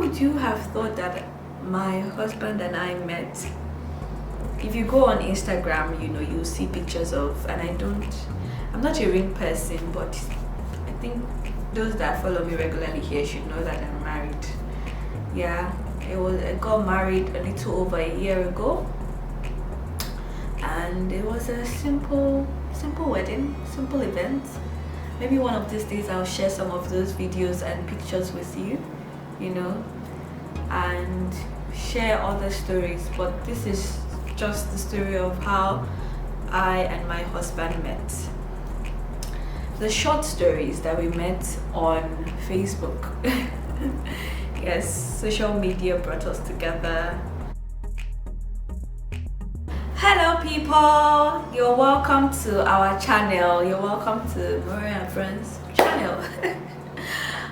would you have thought that my husband and I met? If you go on Instagram, you see pictures of, and I'm not a ring person, but I think those that follow me regularly here should know that I'm married. Yeah, I got married a little over a year ago, and it was a simple wedding, simple event. Maybe one of these days I'll share some of those videos and pictures with you, and share other stories, but this is just the story of how I and my husband met. The short story is that we met on Facebook. Yes, social media brought us together. Hello people, you're welcome to our channel. You're welcome to Maria and Friends channel.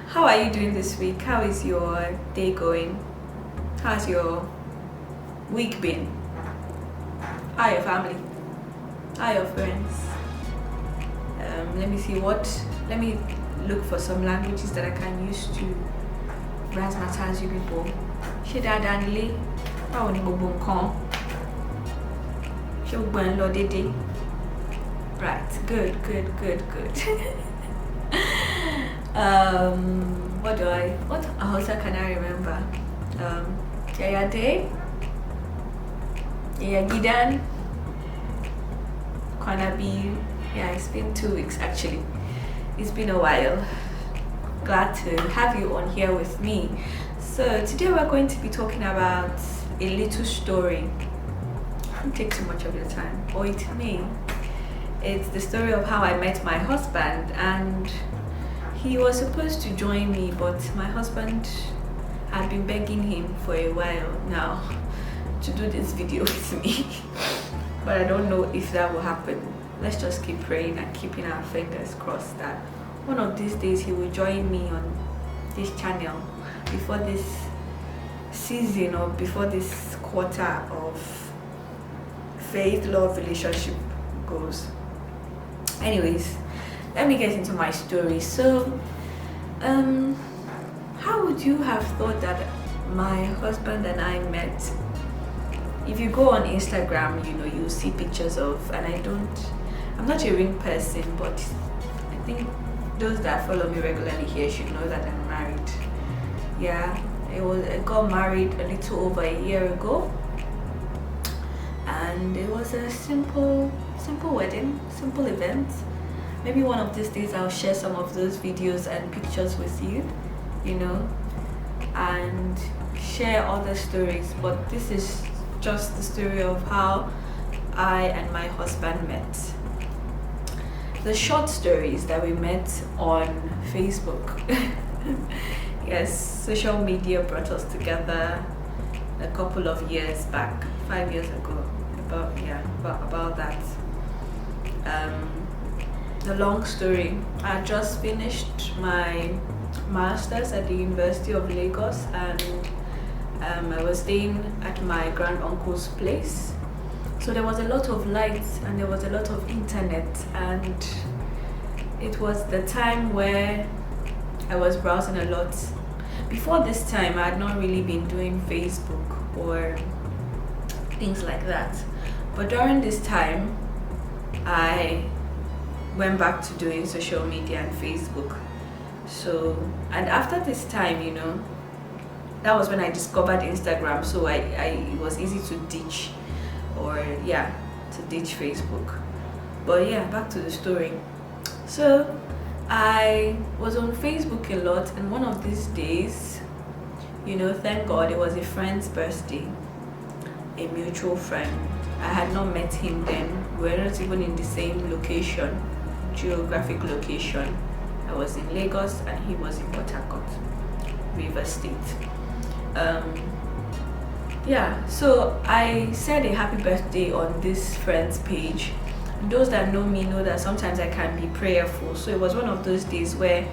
How are you doing this week? How is your day going? How's your week been? How are your family? How are your friends? Let me look for some languages that I can use to razzmatazz you people. Shida Danley, how ni gbogbo nǹkan? Ṣé gbogbo ẹ̀ ń lọ dédé? Right, good. What Hausa can I remember? Yaya Day, Yaya Gidan, Kwanabi. Yeah, it's been 2 weeks actually. It's been a while. Glad to have you on here with me. So today we're going to be talking about a little story. It won't take too much of your time, or it may. It's the story of how I met my husband, and he was supposed to join me, but my husband had been begging him for a while now to do this video with me. But I don't know if that will happen. Let's just keep praying and keeping our fingers crossed that one of these days he will join me on this channel before this season or before this quarter of faith, love, relationship goes. Anyways, let me get into my story. So, how would you have thought that my husband and I met? If you go on Instagram, you see pictures of, and I'm not a ring person, but I think those that follow me regularly here should know that I'm married. Yeah, I got married a little over a year ago, and it was a simple wedding, simple event. Maybe one of these days I'll share some of those videos and pictures with you, and share other stories, but this is just the story of how I and my husband met. The short story is that we met on Facebook. Yes, social media brought us together a couple of years back, 5 years ago, about that. The long story, I just finished my master's at the University of Lagos, and I was staying at my grand uncle's place. So there was a lot of lights and there was a lot of internet, and it was the time where I was browsing a lot. Before this time, I had not really been doing Facebook or things like that. But during this time, I went back to doing social media and Facebook. So, and after this time, that was when I discovered Instagram. So it was easy to ditch, to ditch Facebook. But yeah, back to the story. So I was on Facebook a lot, and one of these days, thank God, it was a friend's birthday, a mutual friend. I had not met him then. We were not even in the same location, geographic location. I was in Lagos and he was in Port Harcourt, River State. So I said a happy birthday on this friend's page. Those that know me know that sometimes I can be prayerful. So it was one of those days where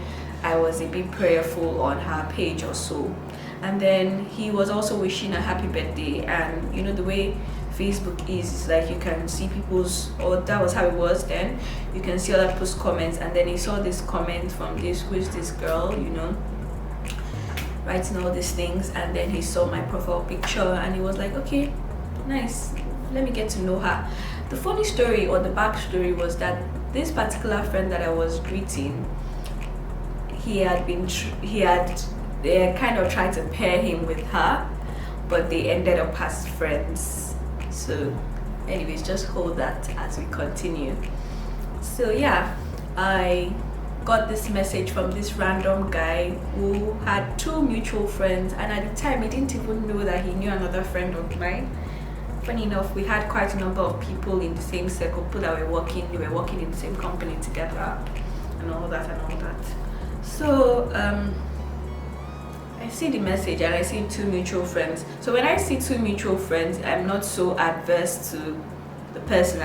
I was a bit prayerful on her page or so. And then he was also wishing a happy birthday, and the way Facebook is like you can see people's, or that was how it was then, you can see other people's comments, and then he saw this comment from this girl, writing all these things, and then he saw my profile picture and he was like, okay, nice, let me get to know her. The funny story or the backstory was that this particular friend that I was greeting, they kind of tried to pair him with her, but they ended up as friends. So anyways, just hold that as we continue. So yeah, I got this message from this random guy who had two mutual friends, and at the time he didn't even know that he knew another friend of mine. Funny enough, we had quite a number of people in the same circle, people that were working in the same company together, and all that. So I see the message and I see two mutual friends. So when I see two mutual friends, I'm not so adverse to the person.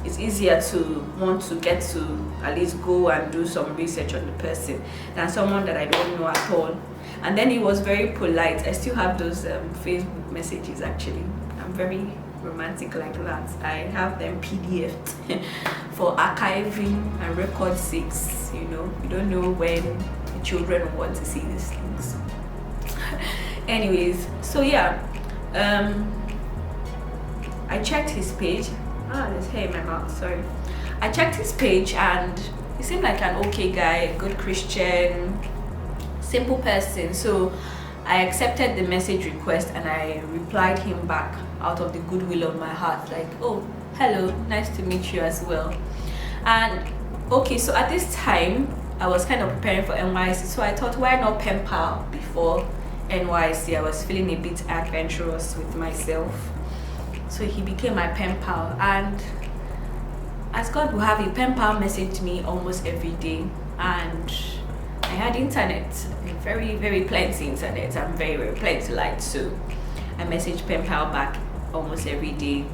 It's easier to want to get to at least go and do some research on the person than someone that I don't know at all. And then he was very polite. I still have those Facebook messages actually. I'm very romantic like that. I have them PDF'd for archiving and record sakes. You don't know when the children want to see these things. Anyways, so yeah, I checked his page. There's hair in my mouth, sorry. I checked his page and he seemed like an okay guy, a good Christian, simple person. So I accepted the message request and I replied him back out of the goodwill of my heart, like, oh, hello, nice to meet you as well. And okay, so at this time I was kind of preparing for NYC, so I thought, why not pen pal before NYC? I was feeling a bit adventurous with myself. So he became my pen pal, and as God will have it, pen pal messaged me almost every day, and I had internet, very, very plenty internet, and very, very plenty light, so I messaged pen pal back almost every day.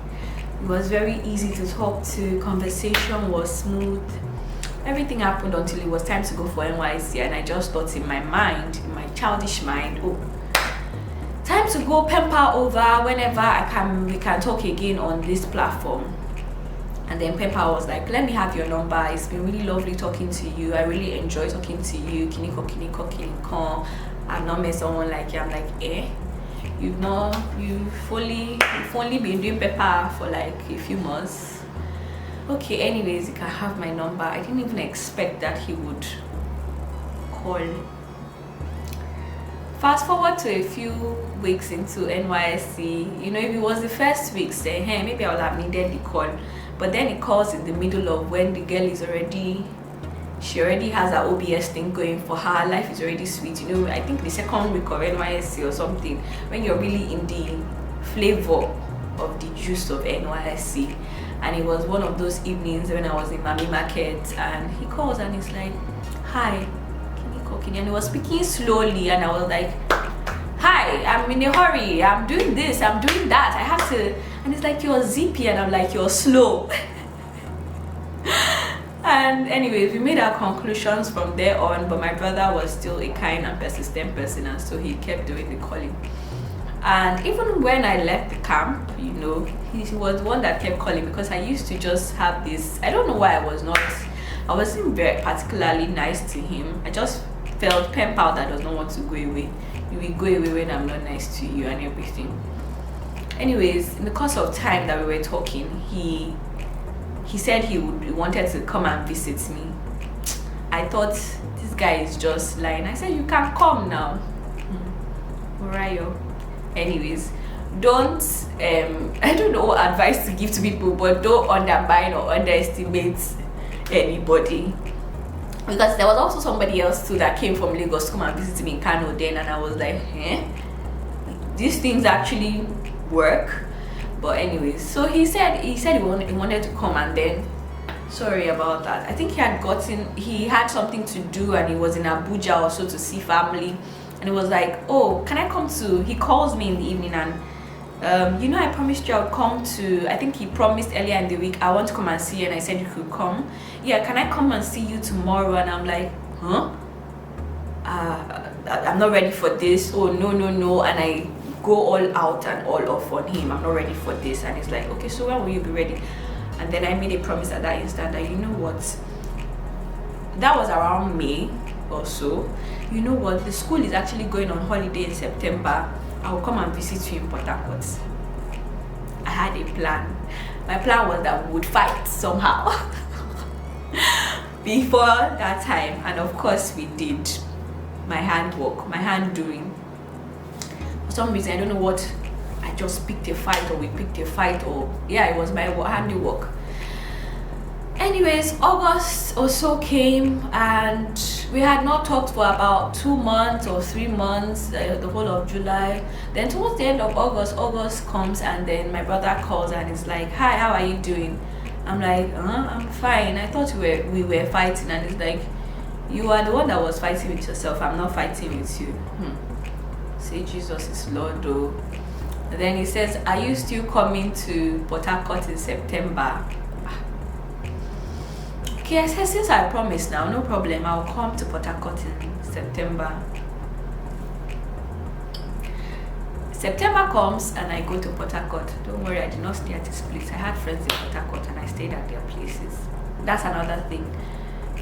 It was very easy to talk to, conversation was smooth, everything happened until it was time to go for NYC, and I just thought in my childish mind, oh, time to go pen pal over whenever we can talk again on this platform. And then pen pal was like, let me have your number, it's been really lovely talking to you, I really enjoy talking to you, kiniko. I've not met someone like you. I'm like, you've only been doing paper for like a few months. Okay, anyways, you can have my number. I didn't even expect that he would call. Fast forward to a few weeks into NYSC, if it was the first week, say, hey, maybe I would have needed the call. But then it calls in the middle of when the girl she already has her OBS thing going for her, life is already sweet. I think the second week of NYSC or something, when you're really in the flavor of the juice of NYSC. And it was one of those evenings when I was in Mami Market, and he calls and he's like, hi, and he was speaking slowly, and I was like, hi, I'm in a hurry, I'm doing this, I'm doing that, I have to. And he's like, you're zippy, and I'm like, you're slow. And anyways, we made our conclusions from there on, but my brother was still a kind and persistent person, and so he kept doing the calling. And even when I left the camp, he was the one that kept calling, because I used to just have this, I don't know why I wasn't very particularly nice to him. I just felt pen pal that does not want to go away. You will go away when I'm not nice to you and everything. Anyways, in the course of time that we were talking, he said he wanted to come and visit me. I thought this guy is just lying. I said, you can come now. Orayo. Anyways, don't I don't know what advice to give to people, but don't undermine or underestimate anybody, because there was also somebody else too that came from Lagos to come and visit me in Kano then, and I was like, these things actually work. But anyways, so he said he wanted to come, and then sorry about that, I think he had something to do, and he was in Abuja also to see family, and he was like, oh, can I come to, he calls me in the evening, and I promised you I'll come to, I think he promised earlier in the week, I want to come and see you, and I said you could come. Yeah, can I come and see you tomorrow? And I'm like, I'm not ready for this. Oh, no. And I go all out and all off on him. I'm not ready for this. And he's like, okay, so when will you be ready? And then I made a promise at that instant that, you know what, that was around May or so, you know what, the school is actually going on holiday in September. I'll come and visit you in Port Harcourt. I had a plan. My plan was that we would fight somehow before that time, and of course we did. My hand doing. For some reason, I don't know what, I just picked a fight, or we picked a fight, or yeah, it was my handiwork. Anyways, August also came, and we had not talked for about 2 months or 3 months, the whole of July. Then towards the end of August comes, and then my brother calls and is like, "Hi, how are you doing?" I'm like, I'm fine. I thought we were fighting. And it's like, you are the one that was fighting with yourself. I'm not fighting with you. Say Jesus is Lord though. And then he says, "Are you still coming to Port Harcourt in September?" Okay, I said, since I promised now, no problem. I'll come to Port Harcourt in September. September comes and I go to Port Harcourt. Don't worry, I did not stay at this place. I had friends in Port Harcourt and I stayed at their places. That's another thing.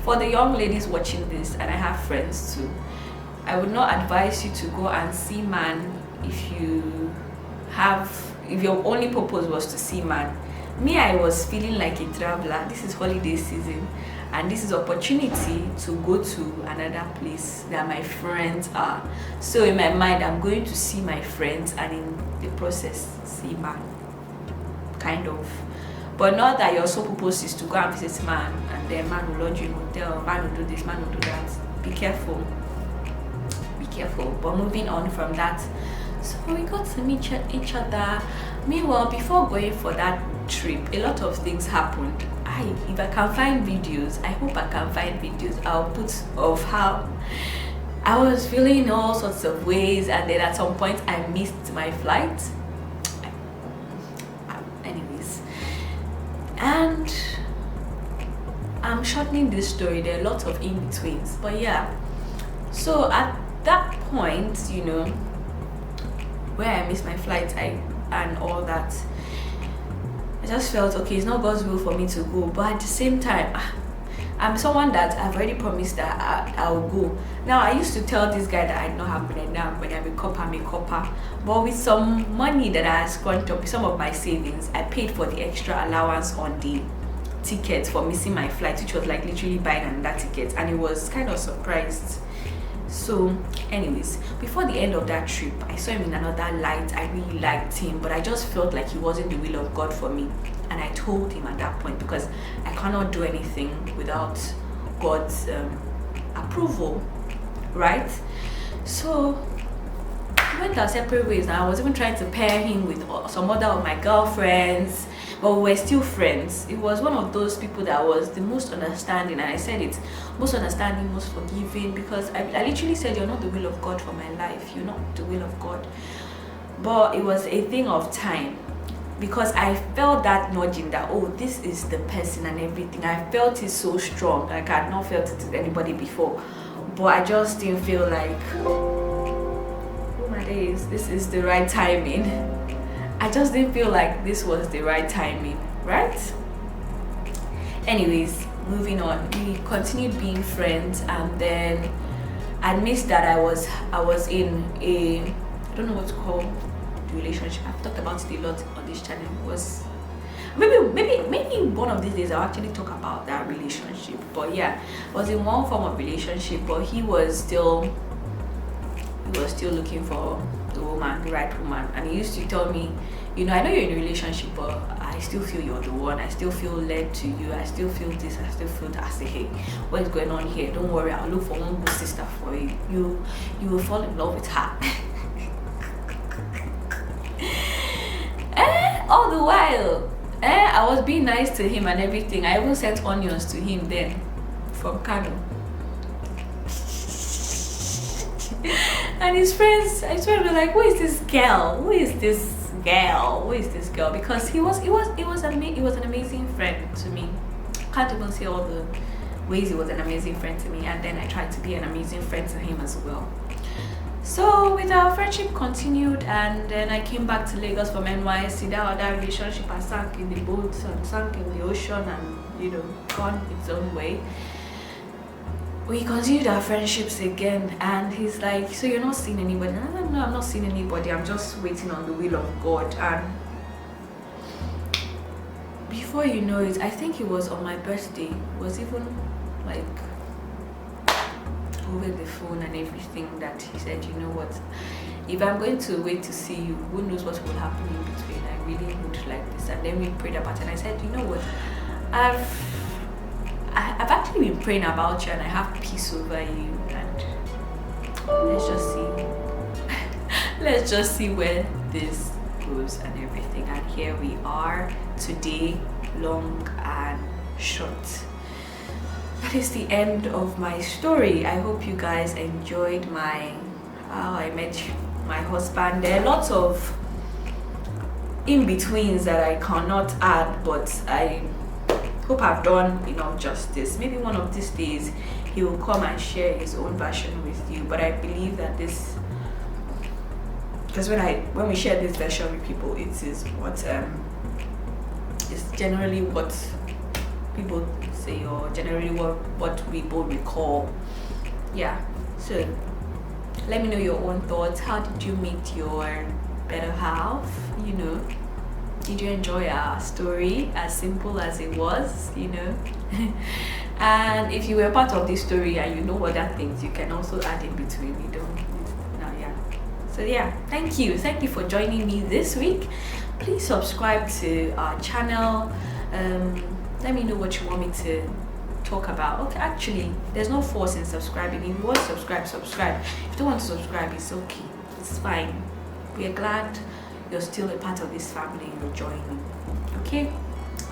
For the young ladies watching this, and I have friends too, I would not advise you to go and see man if your only purpose was to see man. Me, I was feeling like a traveler. This is holiday season, and this is opportunity to go to another place that my friends are. So in my mind, I'm going to see my friends, and in the process see man, kind of. But not that your sole purpose is to go and visit man, and then man will lodge you in hotel, man will do this, man will do that. Be careful. But moving on from that, so we got to meet each other. Meanwhile, before going for that trip, a lot of things happened. If I can find videos, I hope I can find videos I'll put of how I was feeling in all sorts of ways, and then at some point I missed my flight. Anyways, and I'm shortening this story. There are lots of in-betweens, but yeah. So at that point, where I missed my flight and all that, I just felt, okay, it's not God's will for me to go, but at the same time, I'm someone that I've already promised that I'll go. Now, I used to tell this guy that I don't have money now, when I'm a copper, but with some money that I scrunched up, with some of my savings, I paid for the extra allowance on the ticket for missing my flight, which was like literally buying another ticket, and it was kind of surprised. So anyways, before the end of that trip, I saw him in another light. I really liked him, but I just felt like he wasn't the will of God for me, and I told him at that point, because I cannot do anything without God's approval, right? So we went our separate ways. Now I was even trying to pair him with some other of my girlfriends, but we were still friends. It was one of those people that was the most understanding, and I said it, most understanding, most forgiving, because I literally said, you're not the will of God for my life, you're not the will of God. But it was a thing of time, because I felt that nudging that, oh, this is the person and everything. I felt it so strong, like I had not felt it with anybody before, but I just didn't feel like, oh my days, this is the right timing. I just didn't feel like this was the right timing, right? Anyways, moving on, we continued being friends, and then I missed that I was in a, I don't know what to call the relationship. I've talked about it a lot on this channel. It was maybe one of these days I'll actually talk about that relationship. But yeah, I was in one form of relationship, but he was still looking for the right woman, and he used to tell me, I know you're in a relationship, but I still feel you're the one. I still feel led to you. I still feel this. I still feel that. I say, hey, what is going on here? Don't worry, I'll look for one good sister for you. You will fall in love with her. All the while, I was being nice to him and everything. I even sent onions to him then from Kano. And his friends were like, who is this girl? Because he was an amazing friend to me. Can't even say all the ways he was an amazing friend to me, and then I tried to be an amazing friend to him as well. So with our friendship continued, and then I came back to Lagos from NYSC. That other relationship I sank in the boat and sank in the ocean, and gone its own way. we continued our friendships again, and he's like, so you're not seeing anybody? And I said, no, I'm not seeing anybody, I'm just waiting on the will of God. And before you know it, I think it was on my birthday, it was even like over the phone and everything, that he said, you know what, if I'm going to wait to see you, who knows what will happen in between. I really would like this. And then we prayed about it, and I said, you know what, I've actually been praying about you, and I have peace over you, and let's just see let's just see where this goes and everything. And here we are today, long and short. That is the end of my story. I hope you guys enjoyed my how I met my husband. There are lots of in-betweens that I cannot add, but I hope I've done enough justice. Maybe one of these days he will come and share his own version with you, but I believe that this, because when we share this version with people, it is what it's generally what people say, or generally what we both recall. Yeah, so let me know your own thoughts. How did you meet your better half? You know, did you enjoy our story, as simple as it was, you know? And if you were part of this story and you know other things, you can also add in between. You don't no, yeah. So yeah, thank you for joining me this week. Please subscribe to our channel. Let me know what you want me to talk about. Okay, actually, there's no force in subscribing. If you want to subscribe, subscribe. If you don't want to subscribe, it's okay, it's fine. We are glad you're still a part of this family and you're joining. Okay,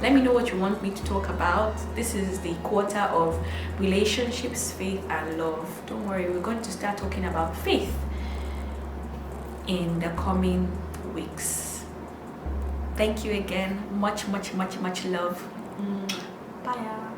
let me know what you want me to talk about. This is the quarter of relationships, faith and love. Don't worry, we're going to start talking about faith in the coming weeks. Thank you again. Much love. Bye.